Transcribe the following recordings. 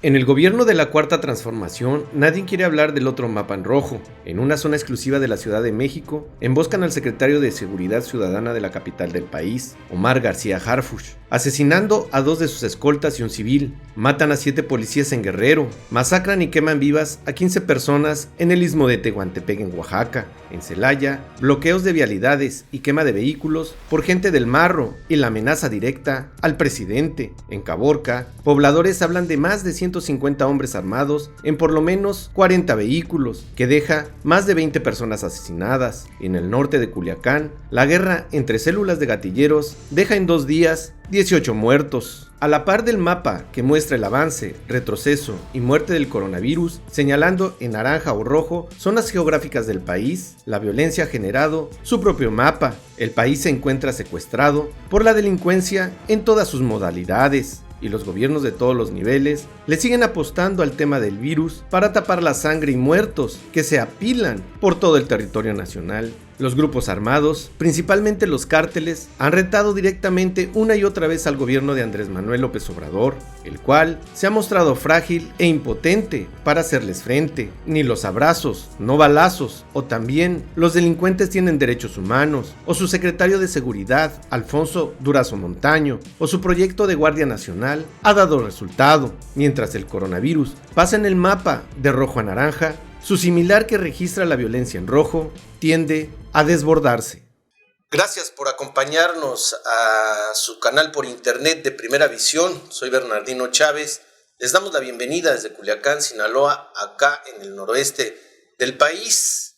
En el gobierno de la Cuarta Transformación, nadie quiere hablar del otro mapa en rojo. En una zona exclusiva de la Ciudad de México, emboscan al secretario de Seguridad Ciudadana de la capital del país, Omar García Harfuch, asesinando a 2 de sus escoltas y un civil. Matan a 7 policías en Guerrero, masacran y queman vivas a 15 personas en el istmo de Tehuantepec en Oaxaca. En Celaya, bloqueos de vialidades y quema de vehículos por gente del Marro y la amenaza directa al presidente. En Caborca, pobladores hablan de más de 150 hombres armados en por lo menos 40 vehículos, que deja más de 20 personas asesinadas. En el norte de Culiacán, la guerra entre células de gatilleros deja en 2 días 18 muertos. A la par del mapa que muestra el avance, retroceso y muerte del coronavirus, señalando en naranja o rojo zonas geográficas del país, la violencia ha generado su propio mapa. El país se encuentra secuestrado por la delincuencia en todas sus modalidades, y los gobiernos de todos los niveles le siguen apostando al tema del virus para tapar la sangre y muertos que se apilan por todo el territorio nacional. Los grupos armados, principalmente los cárteles, han retado directamente una y otra vez al gobierno de Andrés Manuel López Obrador, el cual se ha mostrado frágil e impotente para hacerles frente. Ni los abrazos, no balazos, o también los delincuentes tienen derechos humanos, o su secretario de Seguridad, Alfonso Durazo Montaño, o su proyecto de Guardia Nacional ha dado resultado. Mientras el coronavirus pasa en el mapa de rojo a naranja, su similar que registra la violencia en rojo tiende a desbordarse. Gracias por acompañarnos a su canal por internet de Primera Visión. Soy Bernardino Chávez. Les damos la bienvenida desde Culiacán, Sinaloa, acá en el noroeste del país.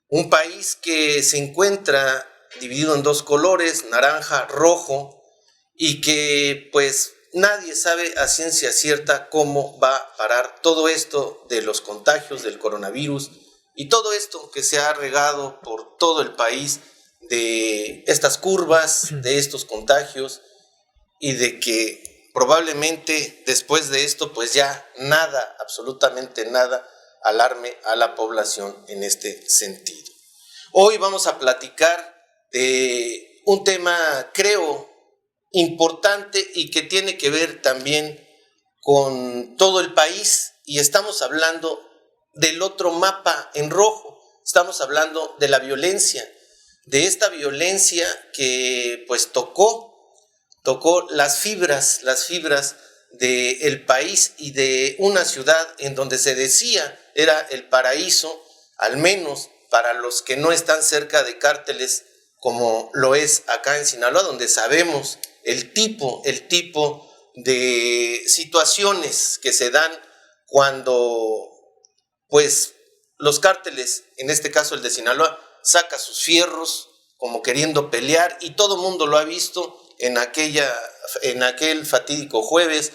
Un país que se encuentra dividido en 2 colores, naranja, rojo, y que pues nadie sabe a ciencia cierta cómo va a parar todo esto de los contagios del coronavirus y todo esto que se ha regado por todo el país de estas curvas, de estos contagios, y de que probablemente después de esto pues ya nada, absolutamente nada, alarme a la población en este sentido. Hoy vamos a platicar de un tema, creo, importante y que tiene que ver también con todo el país, y estamos hablando del otro mapa en rojo. Estamos hablando de la violencia, de esta violencia que pues tocó las fibras del país y de una ciudad en donde se decía era el paraíso, al menos para los que no están cerca de cárteles como lo es acá en Sinaloa, donde sabemos el tipo de situaciones que se dan cuando pues los cárteles, en este caso el de Sinaloa, saca sus fierros como queriendo pelear, y todo el mundo lo ha visto en aquel fatídico jueves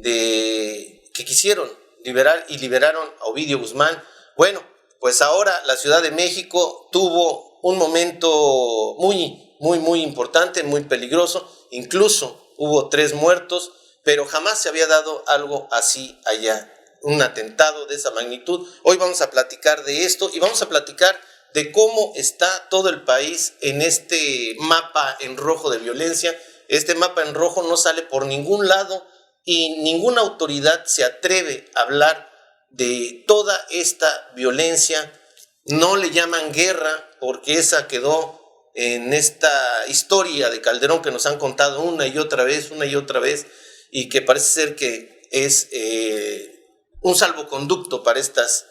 que quisieron liberar y liberaron a Ovidio Guzmán. Bueno, pues ahora la Ciudad de México tuvo un momento muy importante, muy peligroso. Incluso hubo 3 muertos, pero jamás se había dado algo así allá, un atentado de esa magnitud. Hoy vamos a platicar de esto y vamos a platicar de cómo está todo el país en este mapa en rojo de violencia. Este mapa en rojo no sale por ningún lado y ninguna autoridad se atreve a hablar de toda esta violencia. No le llaman guerra porque esa quedó en esta historia de Calderón que nos han contado una y otra vez, y que parece ser que es un salvoconducto para estas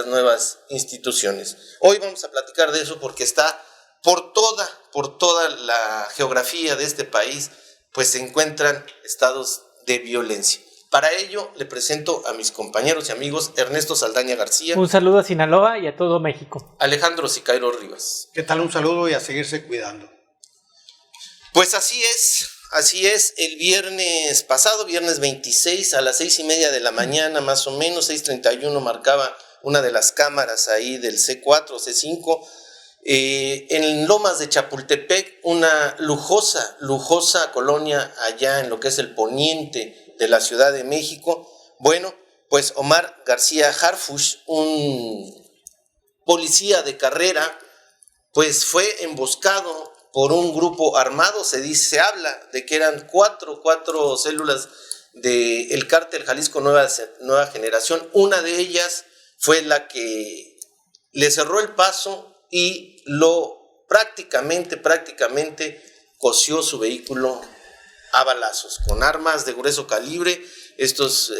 nuevas instituciones. Hoy vamos a platicar de eso porque está por toda la geografía de este país, pues se encuentran estados de violencia. Para ello le presento a mis compañeros y amigos: Ernesto Saldaña García. Un saludo a Sinaloa y a todo México. Alejandro Sicairo Rivas. ¿Qué tal? Un saludo y a seguirse cuidando. Pues así es, el viernes pasado, viernes 26 a las 6:30 de la mañana, más o menos, 6:31 marcaba una de las cámaras ahí del C4, C5, en Lomas de Chapultepec, una lujosa colonia allá en lo que es el poniente de la Ciudad de México. Bueno, pues Omar García Harfuch, un policía de carrera, pues fue emboscado por un grupo armado. Se habla de que eran cuatro células del Cártel Jalisco Nueva Generación. Una de ellas fue la que le cerró el paso y lo prácticamente coció su vehículo a balazos, con armas de grueso calibre, estos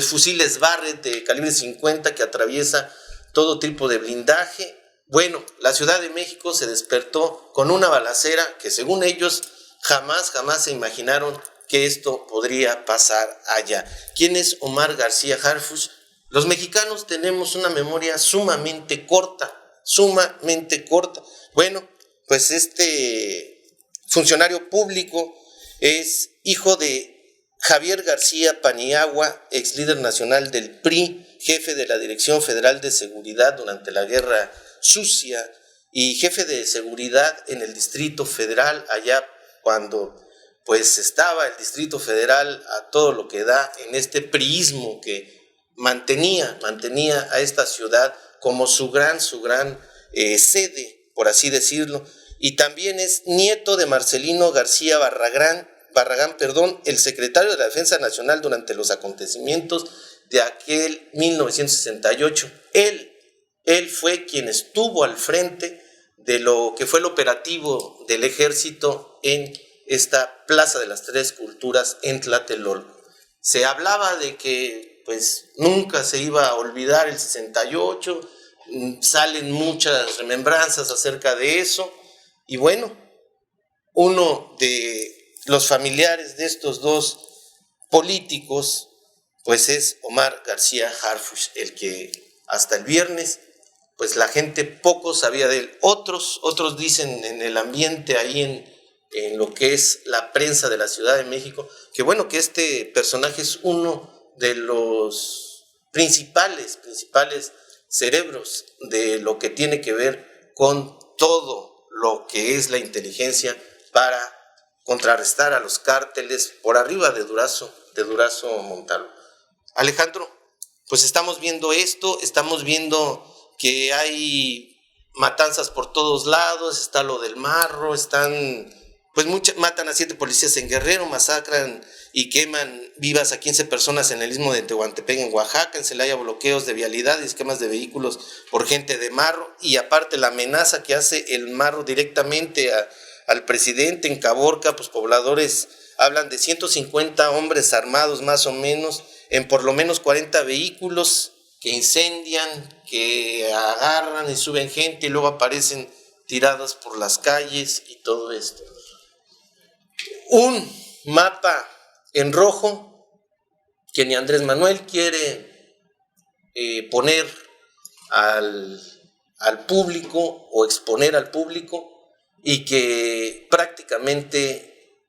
fusiles Barrett de calibre 50 que atraviesa todo tipo de blindaje. Bueno, la Ciudad de México se despertó con una balacera que según ellos jamás se imaginaron que esto podría pasar allá. ¿Quién es Omar García Harfuch? Los mexicanos tenemos una memoria sumamente corta. Bueno, pues este funcionario público es hijo de Javier García Paniagua, ex líder nacional del PRI, jefe de la Dirección Federal de Seguridad durante la Guerra Sucia y jefe de seguridad en el Distrito Federal, allá cuando pues estaba el Distrito Federal a todo lo que da en este priismo que mantenía a esta ciudad como su gran sede, por así decirlo. Y también es nieto de Marcelino García Barragán, el secretario de la Defensa Nacional durante los acontecimientos de aquel 1968. Él fue quien estuvo al frente de lo que fue el operativo del ejército en esta Plaza de las Tres Culturas en Tlatelolco. Se hablaba de que pues nunca se iba a olvidar el 68, salen muchas remembranzas acerca de eso, y bueno, uno de los familiares de estos dos políticos pues es Omar García Harfuch, el que hasta el viernes pues la gente poco sabía de él. Otros dicen en el ambiente ahí en lo que es la prensa de la Ciudad de México, que bueno, que este personaje es uno de los principales cerebros de lo que tiene que ver con todo lo que es la inteligencia para contrarrestar a los cárteles por arriba de Durazo Montalvo. Alejandro, pues estamos viendo esto, estamos viendo que hay matanzas por todos lados, está lo del Marro, matan a 7 policías en Guerrero, masacran y queman vivas a 15 personas en el istmo de Tehuantepec en Oaxaca, en Celaya bloqueos de vialidad y esquemas de vehículos por gente de Marro, y aparte la amenaza que hace el Marro directamente al presidente en Caborca, pues pobladores hablan de 150 hombres armados más o menos, en por lo menos 40 vehículos que incendian, que agarran y suben gente y luego aparecen tiradas por las calles y todo esto. Un mapa en rojo que ni Andrés Manuel quiere poner al público o exponer al público, y que prácticamente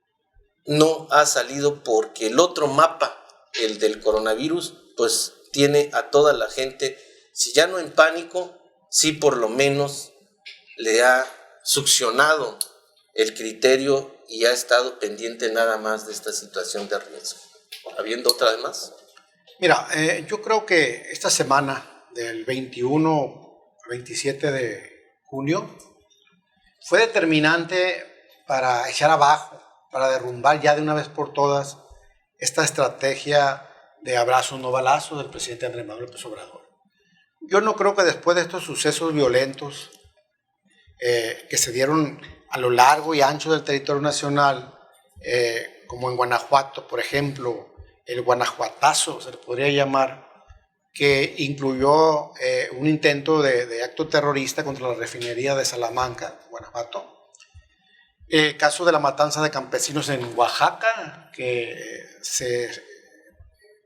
no ha salido porque el otro mapa, el del coronavirus, pues tiene a toda la gente, si ya no en pánico, sí por lo menos le ha succionado el criterio y ha estado pendiente nada más de esta situación de riesgo. ¿Habiendo otra vez más? Mira, yo creo que esta semana del 21 al 27 de junio fue determinante para echar abajo, para derrumbar ya de una vez por todas esta estrategia de abrazos no balazos del presidente Andrés Manuel López Obrador. Yo no creo que después de estos sucesos violentos que se dieron a lo largo y ancho del territorio nacional, como en Guanajuato, por ejemplo, el guanajuatazo se le podría llamar, que incluyó un intento de acto terrorista contra la refinería de Salamanca, Guanajuato. El caso de la matanza de campesinos en Oaxaca, que se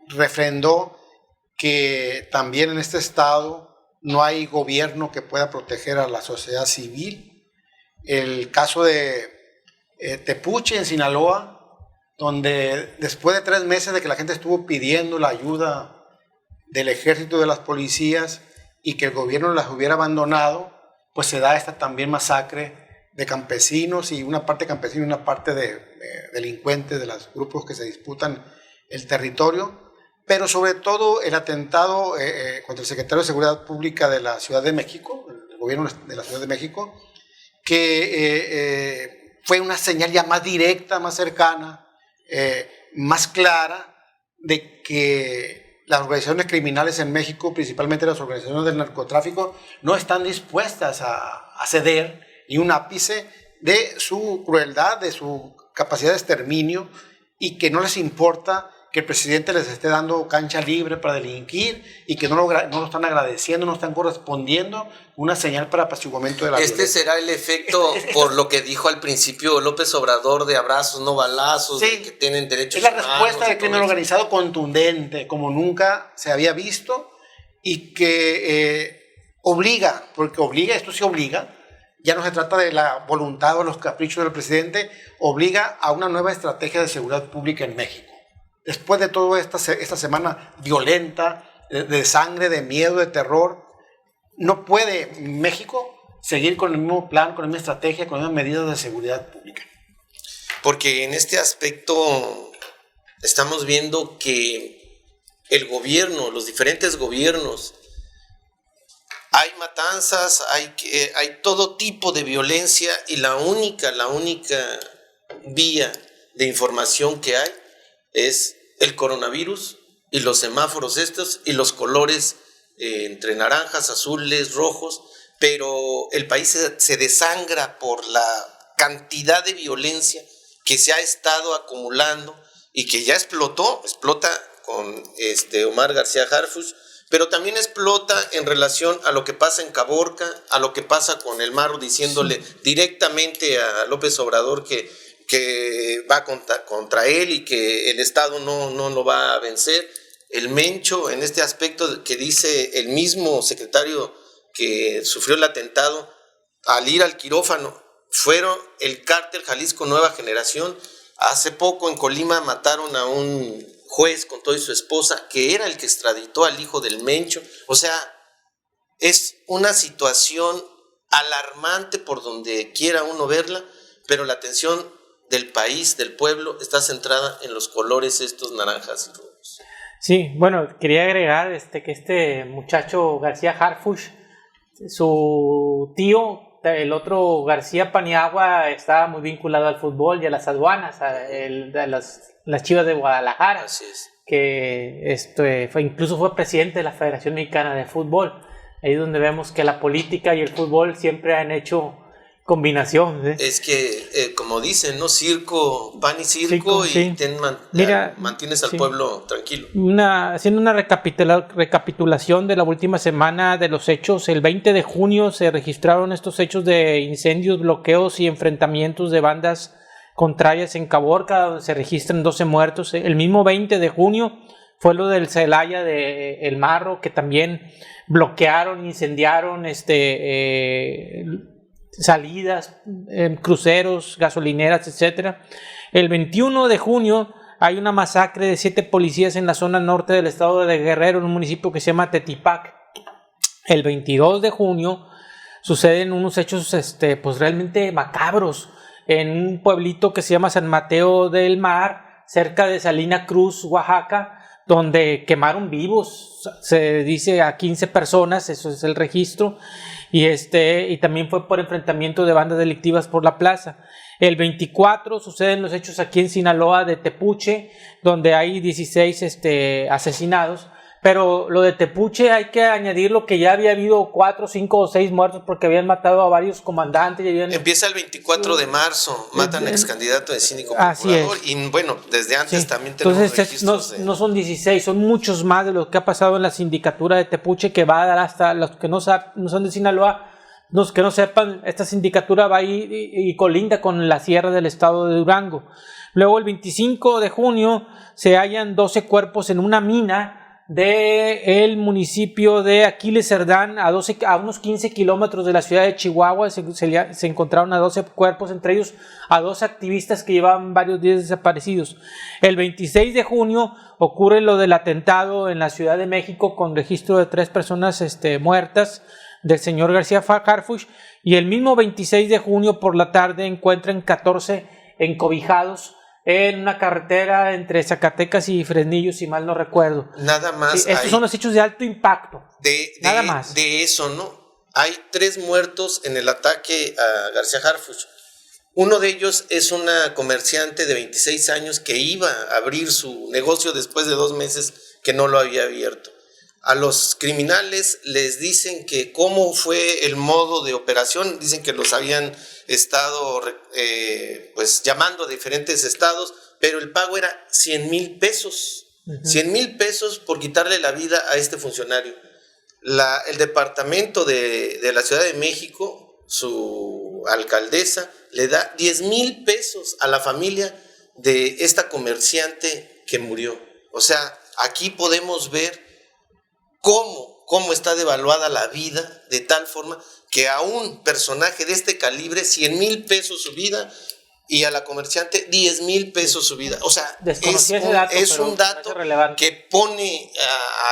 refrendó que también en este estado no hay gobierno que pueda proteger a la sociedad civil. El caso de Tepuche en Sinaloa, donde después de 3 meses de que la gente estuvo pidiendo la ayuda del ejército, de las policías, y que el gobierno las hubiera abandonado, pues se da esta también masacre de campesinos, y una parte campesina y una parte de delincuentes de los grupos que se disputan el territorio, pero sobre todo el atentado contra el secretario de Seguridad Pública de la Ciudad de México, el gobierno de la Ciudad de México, que fue una señal ya más directa, más cercana, más clara de que las organizaciones criminales en México, principalmente las organizaciones del narcotráfico, no están dispuestas a ceder ni un ápice de su crueldad, de su capacidad de exterminio, y que no les importa que el presidente les esté dando cancha libre para delinquir y que no lo están agradeciendo, no están correspondiendo una señal para apaciguamiento de la violencia. Será el efecto por lo que dijo al principio López Obrador de abrazos, no balazos, sí, de que tienen derechos es la humanos. respuesta del crimen organizado contundente, como nunca se había visto, y que obliga, porque obliga, esto sí obliga, ya no se trata de la voluntad o los caprichos del presidente, obliga a una nueva estrategia de seguridad pública en México. Después de toda esta semana violenta, de sangre, de miedo, de terror, no puede México seguir con el mismo plan, con la misma estrategia, con las mismas medidas de seguridad pública. Porque en este aspecto estamos viendo que el gobierno, los diferentes gobiernos, hay matanzas, hay todo tipo de violencia, y la única vía de información que hay es el coronavirus y los semáforos estos y los colores entre naranjas, azules, rojos, pero el país se desangra por la cantidad de violencia que se ha estado acumulando y que ya explota con Omar García Harfuch, pero también explota en relación a lo que pasa en Caborca, a lo que pasa con el Marro, diciéndole directamente a López Obrador que va contra él y que el Estado no lo va a vencer. El Mencho, en este aspecto que dice el mismo secretario que sufrió el atentado, al ir al quirófano, fueron el cártel Jalisco Nueva Generación. Hace poco en Colima mataron a un juez con toda su esposa, que era el que extraditó al hijo del Mencho. O sea, es una situación alarmante por donde quiera uno verla, pero la atención del país, del pueblo, está centrada en los colores estos naranjas y rojos. Sí, bueno, quería agregar que este muchacho García Harfuch, su tío, el otro García Paniagua, estaba muy vinculado al fútbol y a las aduanas, a las Chivas de Guadalajara. Así es. Que incluso fue presidente de la Federación Mexicana de Fútbol. Ahí es donde vemos que la política y el fútbol siempre han hecho combinación. Es que, como dicen, ¿no? Circo, pan y circo, y sí. mantienes al pueblo tranquilo. Haciendo una recapitulación de la última semana de los hechos, el 20 de junio se registraron estos hechos de incendios, bloqueos y enfrentamientos de bandas contrarias en Caborca, donde se registran 12 muertos. El mismo 20 de junio fue lo del Celaya de El Marro, que también bloquearon, incendiaron salidas, cruceros, gasolineras, etcétera. El 21 de junio hay una masacre de 7 policías en la zona norte del estado de Guerrero, en un municipio que se llama Tetipac. El 22 de junio suceden unos hechos pues realmente macabros en un pueblito que se llama San Mateo del Mar, cerca de Salina Cruz, Oaxaca, donde quemaron vivos, se dice, a 15 personas, eso es el registro, y también fue por enfrentamiento de bandas delictivas por la plaza. El 24 suceden los hechos aquí en Sinaloa de Tepuche, donde hay 16 asesinados. Pero lo de Tepuche hay que añadir lo que ya había habido 4, 5 o 6 muertos porque habían matado a varios comandantes. Empieza el 24 de marzo, matan al ex candidato de síndico procurador, y bueno, desde antes también tenemos registros. No son 16, son muchos más de lo que ha pasado en la sindicatura de Tepuche, que va a dar hasta los que no son de Sinaloa. Los que no sepan, esta sindicatura va ahí y colinda con la sierra del estado de Durango. Luego el 25 de junio se hallan 12 cuerpos en una mina del municipio de Aquiles Cerdán, a unos 15 kilómetros de la ciudad de Chihuahua. Se encontraron a 12 cuerpos, entre ellos a 2 activistas que llevaban varios días desaparecidos. El 26 de junio ocurre lo del atentado en la Ciudad de México, con registro de 3 personas muertas, del señor García Harfuch, y el mismo 26 de junio por la tarde encuentran 14 encobijados en una carretera entre Zacatecas y Fresnillo, si mal no recuerdo. Nada más. Sí, estos son los hechos de alto impacto. Nada más. De eso, ¿no? Hay 3 muertos en el ataque a García Harfuch. Uno de ellos es una comerciante de 26 años que iba a abrir su negocio después de 2 meses que no lo había abierto. A los criminales les dicen que cómo fue el modo de operación, dicen que los habían estado pues llamando a diferentes estados, pero el pago era 100,000 pesos. 100,000 pesos por quitarle la vida a este funcionario. El departamento de la Ciudad de México, su alcaldesa, le da 10,000 pesos a la familia de esta comerciante que murió. O sea, aquí podemos ver cómo está devaluada la vida, de tal forma que a un personaje de este calibre, 100,000 pesos su vida, y a la comerciante 10,000 pesos su vida. O sea, es un dato que pone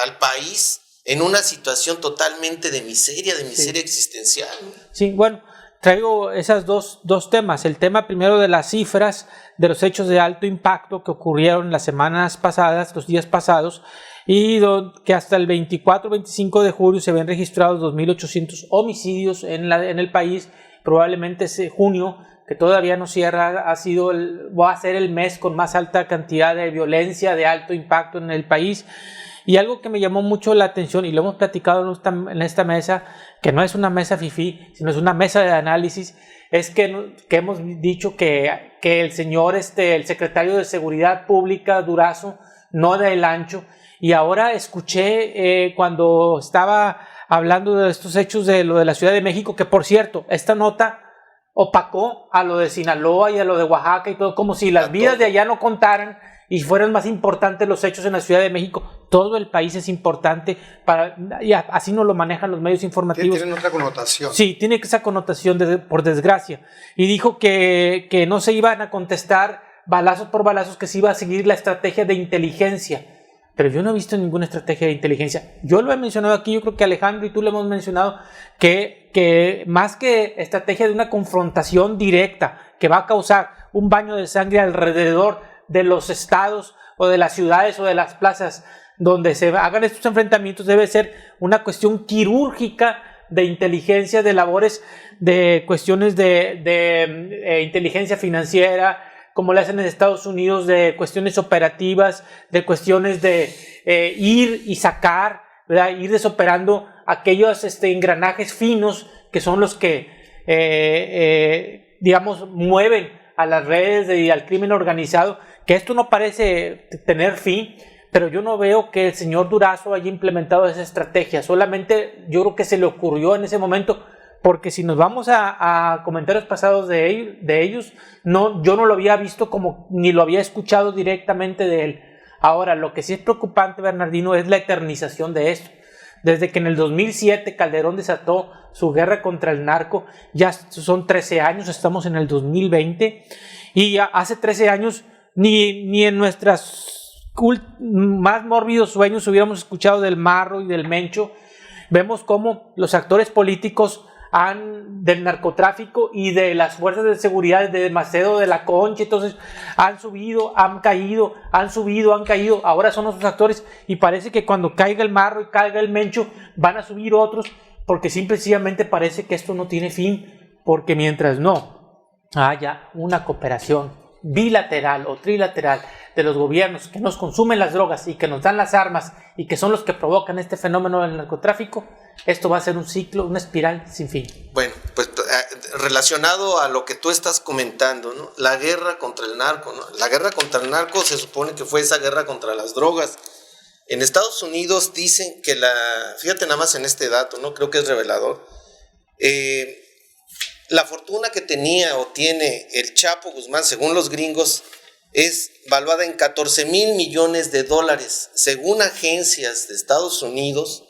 al país en una situación totalmente de miseria existencial. Sí, bueno, traigo esos dos temas. El tema primero de las cifras de los hechos de alto impacto que ocurrieron las semanas pasadas, los días pasados, y que hasta el 24-25 de julio se habían registrado 2.800 homicidios en el país. Probablemente ese junio, que todavía no cierra, va a ser el mes con más alta cantidad de violencia de alto impacto en el país. Y algo que me llamó mucho la atención, y lo hemos platicado en esta mesa, que no es una mesa fifí, sino es una mesa de análisis, es que hemos dicho que el señor, el secretario de Seguridad Pública, Durazo, no da el ancho. Y ahora escuché cuando estaba hablando de estos hechos de lo de la Ciudad de México, que por cierto, esta nota opacó a lo de Sinaloa y a lo de Oaxaca y todo, como si las vidas de allá no contaran y fueran más importantes los hechos en la Ciudad de México. Todo el país es importante, y así nos lo manejan los medios informativos. Tienen otra connotación. Sí, tiene esa connotación, por desgracia. Y dijo que no se iban a contestar balazos por balazos, que se iba a seguir la estrategia de inteligencia. Pero yo no he visto ninguna estrategia de inteligencia. Yo lo he mencionado aquí, yo creo que Alejandro y tú lo hemos mencionado, que más que estrategia de una confrontación directa que va a causar un baño de sangre alrededor de los estados o de las ciudades o de las plazas donde se hagan estos enfrentamientos, debe ser una cuestión quirúrgica de inteligencia, de labores, de cuestiones de inteligencia financiera, como le hacen en Estados Unidos, de cuestiones operativas, de cuestiones de ir y sacar, ¿verdad? Ir desoperando aquellos engranajes finos que son los que, digamos, mueven a las redes y al crimen organizado, que esto no parece tener fin, pero yo no veo que el señor Durazo haya implementado esa estrategia. Solamente yo creo que se le ocurrió en ese momento, porque si nos vamos a comentarios pasados de ellos, yo no lo había visto ni lo había escuchado directamente de él. Ahora, lo que sí es preocupante, Bernardino, es la eternización de esto. Desde que en el 2007 Calderón desató su guerra contra el narco, ya son 13 años, estamos en el 2020, y hace 13 años ni en nuestras más mórbidos sueños hubiéramos escuchado del Marro y del Mencho. Vemos cómo los actores políticos del narcotráfico y de las fuerzas de seguridad de Macedo, de la Concha, entonces han subido, han caído, han subido, han caído, ahora son nuestros actores, y parece que cuando caiga el Marro y caiga el Mencho van a subir otros, porque simplemente parece que esto no tiene fin, porque mientras no haya una cooperación bilateral o trilateral de los gobiernos que nos consumen las drogas y que nos dan las armas y que son los que provocan este fenómeno del narcotráfico, esto va a ser un ciclo, una espiral sin fin. Bueno, pues relacionado a lo que tú estás comentando, ¿no? La guerra contra el narco, ¿no? La guerra contra el narco se supone que fue esa guerra contra las drogas. En Estados Unidos dicen que fíjate nada más en este dato, ¿no? Creo que es revelador. La fortuna que tenía o tiene el Chapo Guzmán, según los gringos, es valuada en 14,000 millones de dólares. Según agencias de Estados Unidos,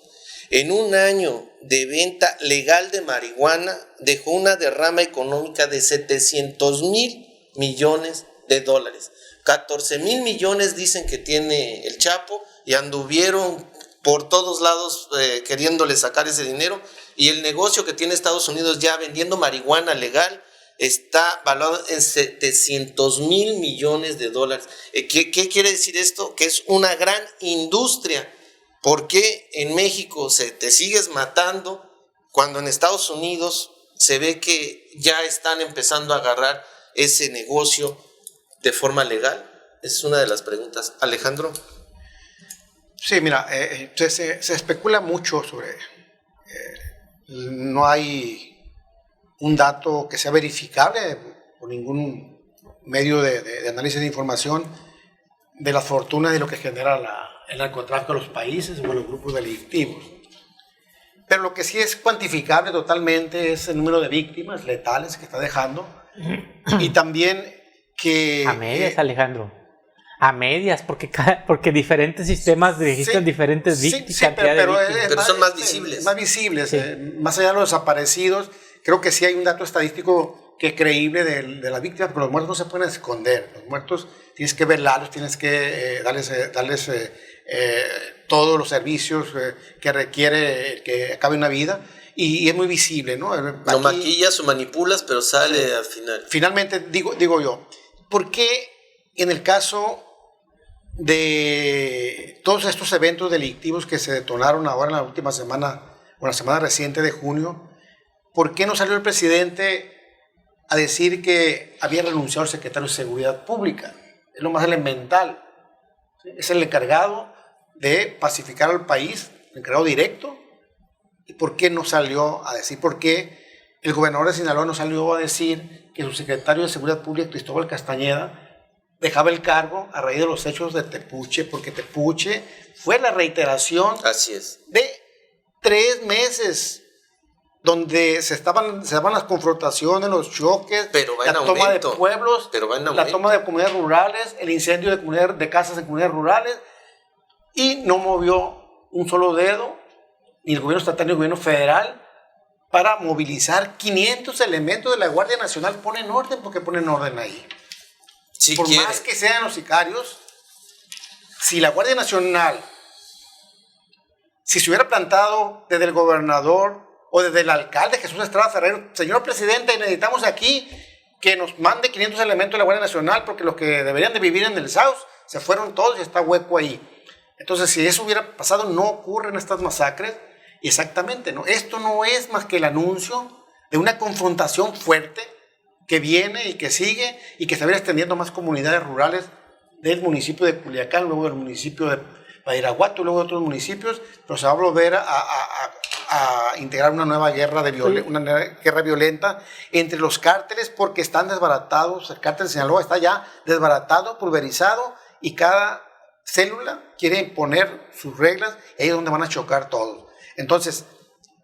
en un año de venta legal de marihuana dejó una derrama económica de 700,000 millones de dólares. 14,000 millones dicen que tiene el Chapo y anduvieron por todos lados queriéndole sacar ese dinero, y el negocio que tiene Estados Unidos ya vendiendo marihuana legal está valuado en 700,000 millones de dólares. ¿Qué quiere decir esto? Que es una gran industria. ¿Por qué en México te sigues matando cuando en Estados Unidos se ve que ya están empezando a agarrar ese negocio de forma legal? Es una de las preguntas. Alejandro. Sí, mira, se especula mucho sobre... no hay un dato que sea verificable por ningún medio de análisis de información de las fortunas y lo que genera el narcotráfico en los países o en los grupos delictivos. Pero lo que sí es cuantificable totalmente es el número de víctimas letales que está dejando y también que... A medias, Alejandro. A medias, porque diferentes sistemas registran diferentes víctimas. Sí, pero son más visibles. Más visibles. Sí. Más allá de los desaparecidos, creo que sí hay un dato estadístico que es creíble de las víctimas, pero los muertos no se pueden esconder. Los muertos tienes que velarlos, tienes que darles todos los servicios que requiere que acabe una vida. Y es muy visible, ¿no? Lo maquillas o manipulas, pero sale al final. Finalmente, digo yo, ¿por qué en el caso de todos estos eventos delictivos que se detonaron ahora en la última semana, o la semana reciente de junio, ¿por qué no salió el presidente a decir que había renunciado al secretario de Seguridad Pública? Es lo más elemental. Es el encargado de pacificar al país, el encargado directo. ¿Y por qué no salió a decir? ¿Por qué el gobernador de Sinaloa no salió a decir que su secretario de Seguridad Pública, Cristóbal Castañeda, dejaba el cargo a raíz de los hechos de Tepuche? Porque Tepuche fue la reiteración de 3 meses donde se daban las confrontaciones, los choques, la toma de pueblos, la toma de comunidades rurales, el incendio de casas en comunidades rurales, y no movió un solo dedo ni el gobierno estatal ni el gobierno federal para movilizar 500 elementos de la Guardia Nacional. Ponen orden porque ponen orden ahí. Sí, por más que sean los sicarios, si la Guardia Nacional, si se hubiera plantado desde el gobernador o desde el alcalde Jesús Estrada Ferrer, señor presidente, necesitamos aquí que nos mande 500 elementos de la Guardia Nacional porque los que deberían de vivir en el South se fueron todos y está hueco ahí. Entonces, si eso hubiera pasado, no ocurren estas masacres. Y exactamente, ¿no? Esto no es más que el anuncio de una confrontación fuerte que viene y que sigue y que se va a ir extendiendo a más comunidades rurales del municipio de Culiacán, luego del municipio de Badiraguato, luego de otros municipios, pero se va a volver a integrar una nueva guerra, una guerra violenta entre los cárteles porque están desbaratados. El cártel de Sinaloa está ya desbaratado, pulverizado, y cada célula quiere imponer sus reglas, y ahí es donde van a chocar todos. Entonces,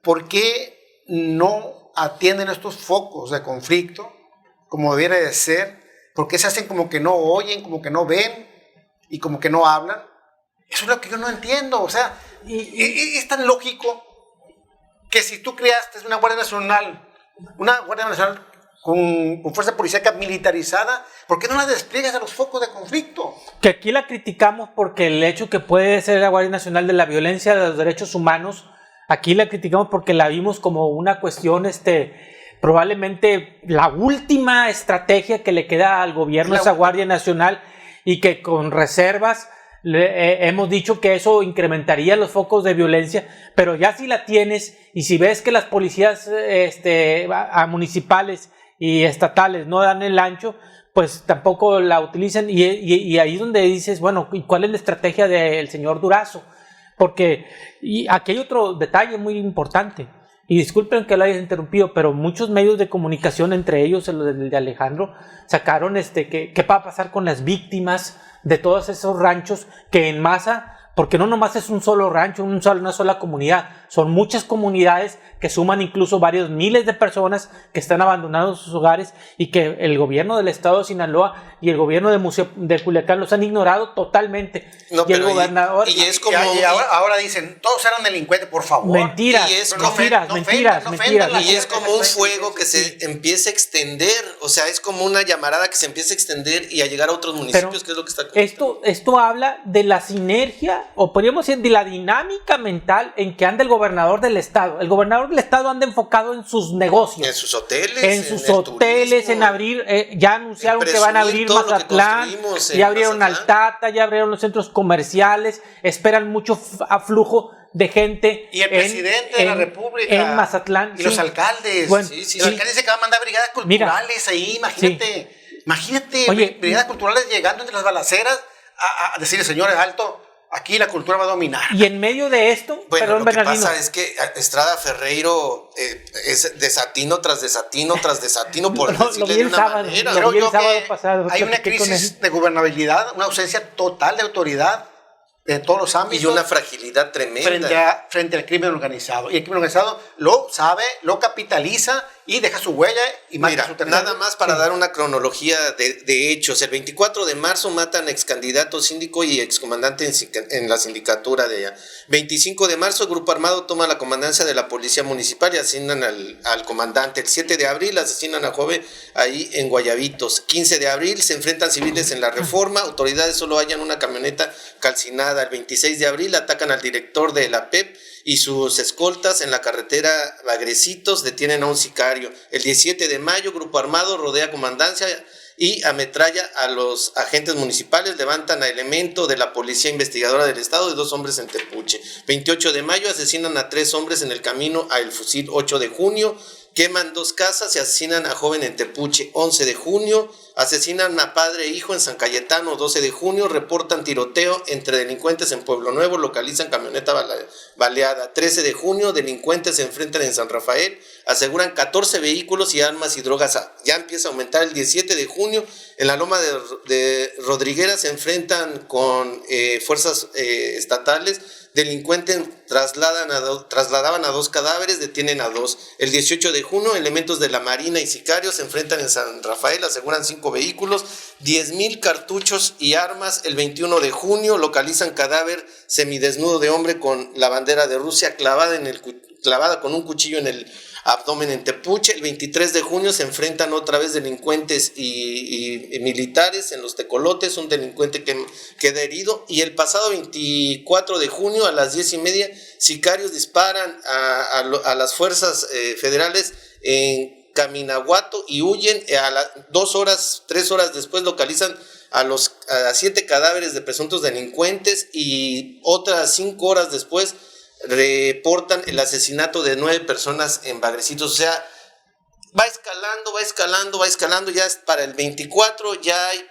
¿por qué no atienden estos focos de conflicto como debiera de ser? ¿Por qué se hacen como que no oyen, como que no ven y como que no hablan? Eso es lo que yo no entiendo. O sea, es tan lógico que si tú creaste una Guardia Nacional con fuerza policíaca militarizada, ¿por qué no la despliegas a los focos de conflicto? Que aquí la criticamos porque el hecho que puede ser la Guardia Nacional de la violencia de los derechos humanos, aquí la criticamos porque la vimos como una cuestión, probablemente la última estrategia que le queda al gobierno, esa Guardia Nacional, y que con reservas hemos dicho que eso incrementaría los focos de violencia, pero ya si la tienes y si ves que las policías municipales y estatales no dan el ancho, pues tampoco la utilizan, y ahí es donde dices, bueno, ¿y cuál es la estrategia del señor Durazo? Porque y aquí hay otro detalle muy importante, y disculpen que lo haya interrumpido, pero muchos medios de comunicación, entre ellos el de Alejandro, sacaron qué va a pasar con las víctimas de todos esos ranchos que en masa, porque no nomás es un solo rancho, una sola comunidad, son muchas comunidades que suman incluso varios miles de personas que están abandonando sus hogares y que el gobierno del estado de Sinaloa y el gobierno de Culiacán los han ignorado totalmente. No, y el gobernador... Ahora dicen, todos eran delincuentes, por favor. Mentiras. Y es como un fuego que se empieza a extender, o sea, es como una llamarada que se empieza a extender y a llegar a otros municipios, que es lo que está ocurriendo. Esto habla de la sinergia, o podríamos decir de la dinámica mental en que anda el gobernador del estado. El gobernador del estado anda enfocado en sus negocios. En sus hoteles. En abrir, ya anunciaron que van a abrir Mazatlán, ya abrieron Altata, ya abrieron los centros comerciales, esperan mucho aflujo de gente. Y el presidente de la República. En Mazatlán. Y los alcaldes. Bueno, los alcaldes dicen que van a mandar brigadas culturales ahí, imagínate. Imagínate, Oye, brigadas culturales llegando entre las balaceras a decirle, señores, alto, aquí la cultura va a dominar. y en medio de esto, Bueno, perdón, lo que Bernardino, pasa es que Estrada Ferreiro es desatino tras desatino tras desatino, por Lo decirle vi de el una sábado, manera. lo Creo vi el yo sábado que pasado, hay una platiqué con crisis él. de gobernabilidad, una ausencia total de autoridad en todos los ámbitos. Y una fragilidad tremenda. Frente al crimen organizado. Y el crimen organizado lo sabe, lo capitaliza y deja su huella y marca Mira, su territorio. nada más para dar una cronología de hechos. El 24 de marzo matan ex candidato síndico y excomandante en la sindicatura de allá. 25 de marzo, Grupo Armado toma la comandancia de la Policía Municipal y asesinan al comandante. El 7 de abril asesinan a joven ahí en Guayabitos. 15 de abril se enfrentan civiles en la Reforma. Autoridades solo hallan una camioneta calcinada. El 26 de abril atacan al director de la PEP y sus escoltas en la carretera Bagrecitos detienen a un sicario. El 17 de mayo, Grupo Armado rodea comandancia y ametralla a los agentes municipales, levantan a elemento de la Policía Investigadora del Estado de 2 hombres en Tepuche. 28 de mayo, asesinan a 3 hombres en el camino a El Fusil. 8 de junio, queman 2 casas y asesinan a joven en Tepuche. 11 de junio, asesinan a padre e hijo en San Cayetano. 12 de junio, reportan tiroteo entre delincuentes en Pueblo Nuevo, localizan camioneta baleada. 13 de junio, delincuentes se enfrentan en San Rafael, aseguran 14 vehículos y armas y drogas. Ya empieza a aumentar. El 17 de junio, en la Loma de Rodriguera se enfrentan con fuerzas estatales. Delincuentes trasladaban a 2 cadáveres, detienen a 2. El 18 de junio, elementos de la Marina y sicarios se enfrentan en San Rafael, aseguran 5 vehículos, 10,000 cartuchos y armas. El 21 de junio, localizan cadáver semidesnudo de hombre con la bandera de Rusia clavada con un cuchillo en el abdomen en Tepuche. El 23 de junio se enfrentan otra vez delincuentes y militares en Los Tecolotes, un delincuente que queda herido. Y el pasado 24 de junio a las 10:30, sicarios disparan a las fuerzas federales en Caminahuato y huyen. A 3 horas después localizan a 7 cadáveres de presuntos delincuentes y otras 5 horas después reportan el asesinato de 9 personas en Bagrecitos. O sea, va escalando, ya es para el 24, ya hay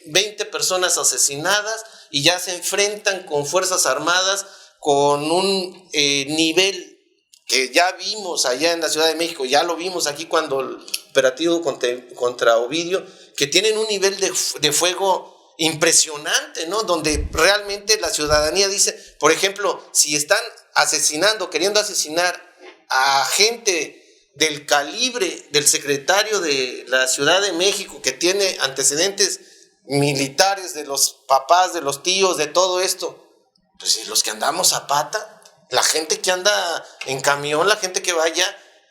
20 personas asesinadas y ya se enfrentan con fuerzas armadas con un nivel que ya vimos allá en la Ciudad de México, ya lo vimos aquí cuando el operativo contra Ovidio, que tienen un nivel de fuego impresionante, ¿no? Donde realmente la ciudadanía dice, por ejemplo, si están queriendo asesinar a gente del calibre del secretario de la Ciudad de México, que tiene antecedentes militares, de los papás, de los tíos, de todo esto, pues los que andamos a pata, la gente que anda en camión, la gente que vaya,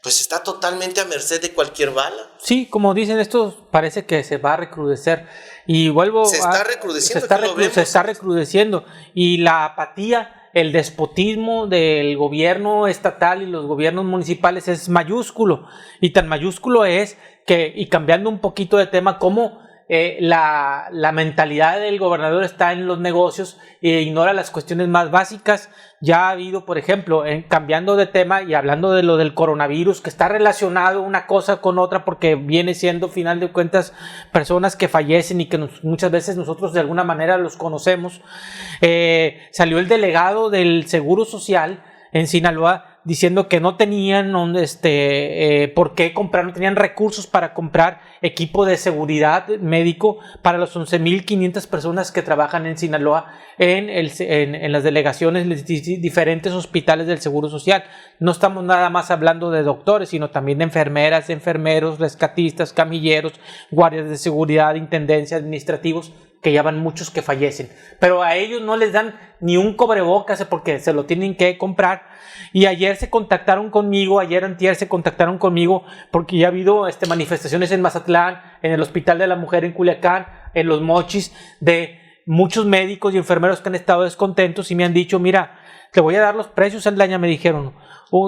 pues está totalmente a merced de cualquier bala. Sí, como dicen, esto parece que se va a recrudecer. Y vuelvo se está recrudeciendo. Y la apatía, el despotismo del gobierno estatal y los gobiernos municipales es mayúsculo. Y tan mayúsculo es que, y cambiando un poquito de tema, como la mentalidad del gobernador está en los negocios e ignora las cuestiones más básicas. Ya ha habido, por ejemplo, cambiando de tema y hablando de lo del coronavirus, que está relacionado una cosa con otra porque viene siendo, final de cuentas, personas que fallecen y que muchas veces nosotros de alguna manera los conocemos. Salió el delegado del Seguro Social en Sinaloa diciendo que no tenían por qué comprar, no tenían recursos para comprar equipo de seguridad médico para los 11,500 personas que trabajan en Sinaloa en las delegaciones de diferentes hospitales del Seguro Social. No estamos nada más hablando de doctores, sino también de enfermeras, enfermeros, rescatistas, camilleros, guardias de seguridad, intendencia, administrativos, que ya van muchos que fallecen, pero a ellos no les dan ni un cubrebocas porque se lo tienen que comprar. Y ayer antier se contactaron conmigo porque ya ha habido manifestaciones en Mazatlán, en el Hospital de la Mujer en Culiacán, en Los Mochis, de muchos médicos y enfermeros que han estado descontentos y me han dicho, mira, te voy a dar los precios, Saldaña, me dijeron,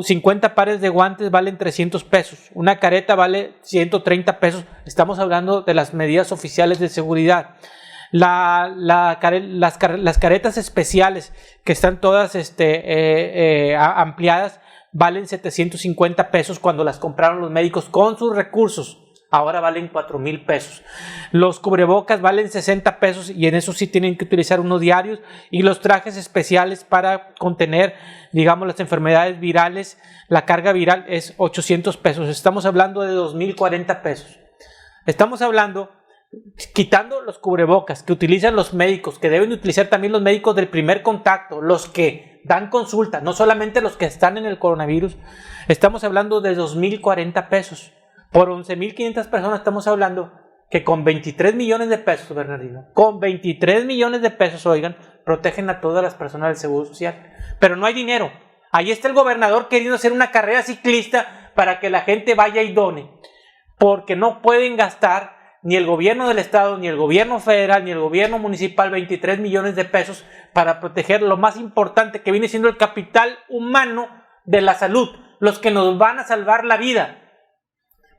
50 pares de guantes valen 300 pesos, una careta vale 130 pesos, estamos hablando de las medidas oficiales de seguridad. Las caretas especiales que están todas ampliadas valen 750 pesos cuando las compraron los médicos con sus recursos. ahora valen 4,000 pesos. Los cubrebocas valen 60 pesos y en eso sí tienen que utilizar uno diarios, y los trajes especiales para contener, digamos, las enfermedades virales, la carga viral es 800 pesos. Estamos hablando de 2,040 pesos. Estamos hablando, quitando los cubrebocas que utilizan los médicos, que deben utilizar también los médicos del primer contacto, los que dan consulta, no solamente los que están en el coronavirus, estamos hablando de 2,040 pesos. Por 11,500 personas estamos hablando que con 23 millones de pesos, Bernardino, con 23 millones de pesos, oigan, protegen a todas las personas del Seguro Social. Pero no hay dinero. Ahí está el gobernador queriendo hacer una carrera ciclista para que la gente vaya y done, porque no pueden gastar ni el gobierno del estado, ni el gobierno federal, ni el gobierno municipal 23 millones de pesos para proteger lo más importante que viene siendo el capital humano de la salud, los que nos van a salvar la vida.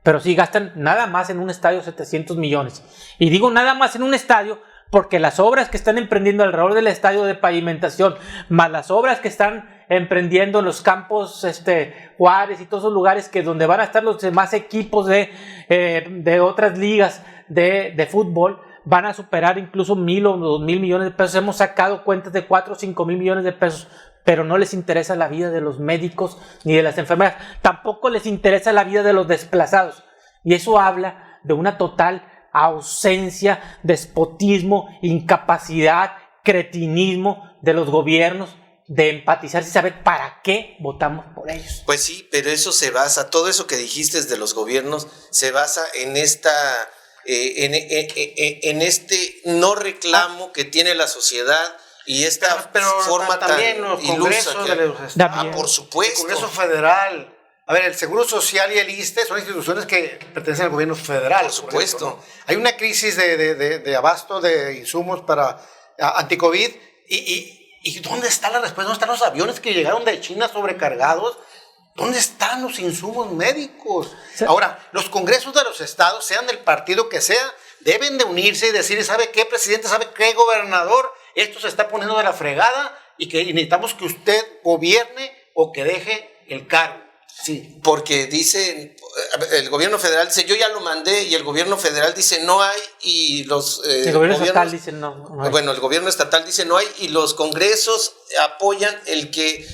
Pero sí gastan nada más en un estadio 700 millones. Y digo nada más en un estadio porque las obras que están emprendiendo alrededor del estadio de pavimentación, más las obras que están emprendiendo en los campos Juárez y todos esos lugares que donde van a estar los demás equipos de otras ligas de fútbol, van a superar incluso 1,000 o 2,000 millones de pesos. Hemos sacado cuentas de 4 o 5,000 millones de pesos, pero no les interesa la vida de los médicos ni de las enfermeras, tampoco les interesa la vida de los desplazados, y eso habla de una total ausencia, despotismo, incapacidad, cretinismo de los gobiernos de empatizar y saber para qué votamos por ellos. Pues sí, pero eso se basa, todo eso que dijiste de los gobiernos se basa en en este no reclamo que tiene la sociedad y esta forma también tan los ilusa congresos que... de los estados, por supuesto. el Congreso Federal. A ver, el Seguro Social y el ISSSTE son instituciones que pertenecen al gobierno federal. Por supuesto. Por ejemplo, ¿no? Hay una crisis de abasto de insumos para anti-COVID y ¿dónde está la respuesta? ¿Dónde están los aviones que llegaron de China sobrecargados? ¿Dónde están los insumos médicos? Sí. Ahora, los congresos de los estados, sean del partido que sea, deben de unirse y decir, ¿sabe qué, presidente? ¿Sabe qué, gobernador? Esto se está poniendo de la fregada y que necesitamos que usted gobierne o que deje el cargo. Sí, porque dice, el gobierno federal dice, yo ya lo mandé, y el gobierno federal dice, no hay, y los... el gobierno estatal dice no hay. Bueno, el gobierno estatal dice no hay, y los congresos apoyan el que...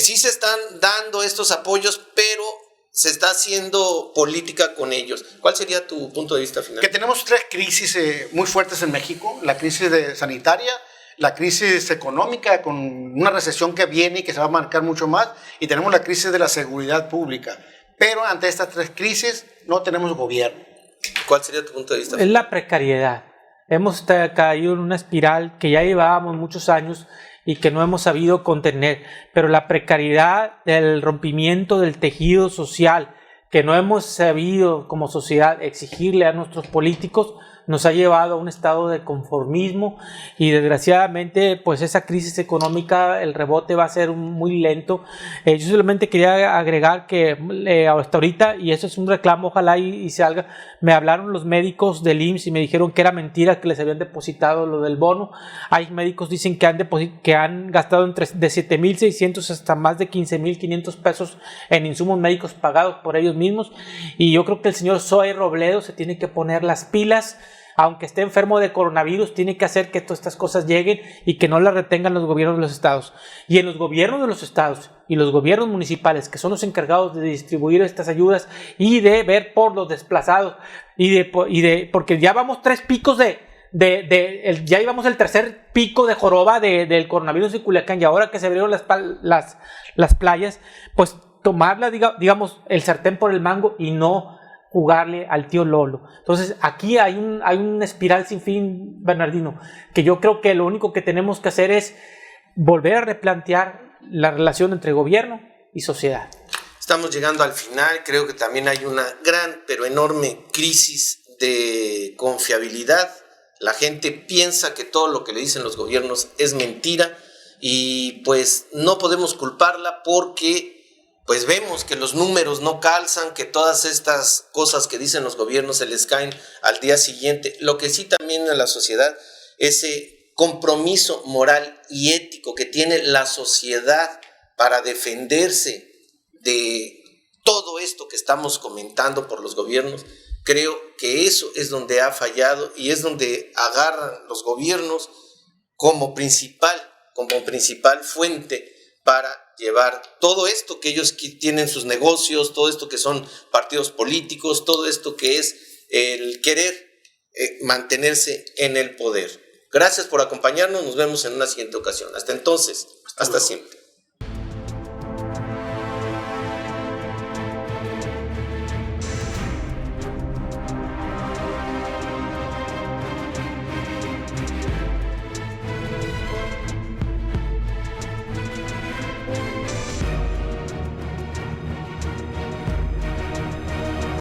sí se están dando estos apoyos, pero se está haciendo política con ellos. ¿Cuál sería tu punto de vista final? Que tenemos 3 crisis muy fuertes en México: la crisis sanitaria, la crisis económica con una recesión que viene y que se va a marcar mucho más, y tenemos la crisis de la seguridad pública. Pero ante estas 3 crisis no tenemos gobierno. ¿Cuál sería tu punto de vista? Es la precariedad. Hemos caído en una espiral que ya llevábamos muchos años y que no hemos sabido contener, pero la precariedad del rompimiento del tejido social que no hemos sabido como sociedad exigirle a nuestros políticos nos ha llevado a un estado de conformismo, y desgraciadamente pues esa crisis económica, el rebote va a ser muy lento. Yo solamente quería agregar que hasta ahorita, y eso es un reclamo, ojalá y salga, me hablaron los médicos del IMSS y me dijeron que era mentira que les habían depositado lo del bono. Hay médicos que dicen que han gastado de 7,600 hasta más de 15,500 pesos en insumos médicos pagados por ellos mismos, y yo creo que el señor Zoe Robledo se tiene que poner las pilas. Aunque esté enfermo de coronavirus, tiene que hacer que todas estas cosas lleguen y que no las retengan los gobiernos de los estados. Y en los gobiernos de los estados y los gobiernos municipales, que son los encargados de distribuir estas ayudas y de ver por los desplazados, porque ya vamos 3 picos ya íbamos el 3er pico de joroba del coronavirus en Culiacán, y ahora que se abrieron las playas, pues tomarla, digamos, el sartén por el mango y no jugarle al tío Lolo. Entonces aquí hay una espiral sin fin, Bernardino, que yo creo que lo único que tenemos que hacer es volver a replantear la relación entre gobierno y sociedad. Estamos llegando al final. Creo que también hay una gran pero enorme crisis de confiabilidad. La gente piensa que todo lo que le dicen los gobiernos es mentira, y pues no podemos culparla porque pues vemos que los números no calzan, que todas estas cosas que dicen los gobiernos se les caen al día siguiente. Lo que sí también en la sociedad, ese compromiso moral y ético que tiene la sociedad para defenderse de todo esto que estamos comentando por los gobiernos, Creo que eso es donde ha fallado y es donde agarran los gobiernos como principal fuente para llevar todo esto que ellos tienen sus negocios, todo esto que son partidos políticos, todo esto que es el querer mantenerse en el poder. Gracias por acompañarnos, nos vemos en una siguiente ocasión. Hasta entonces, hasta siempre.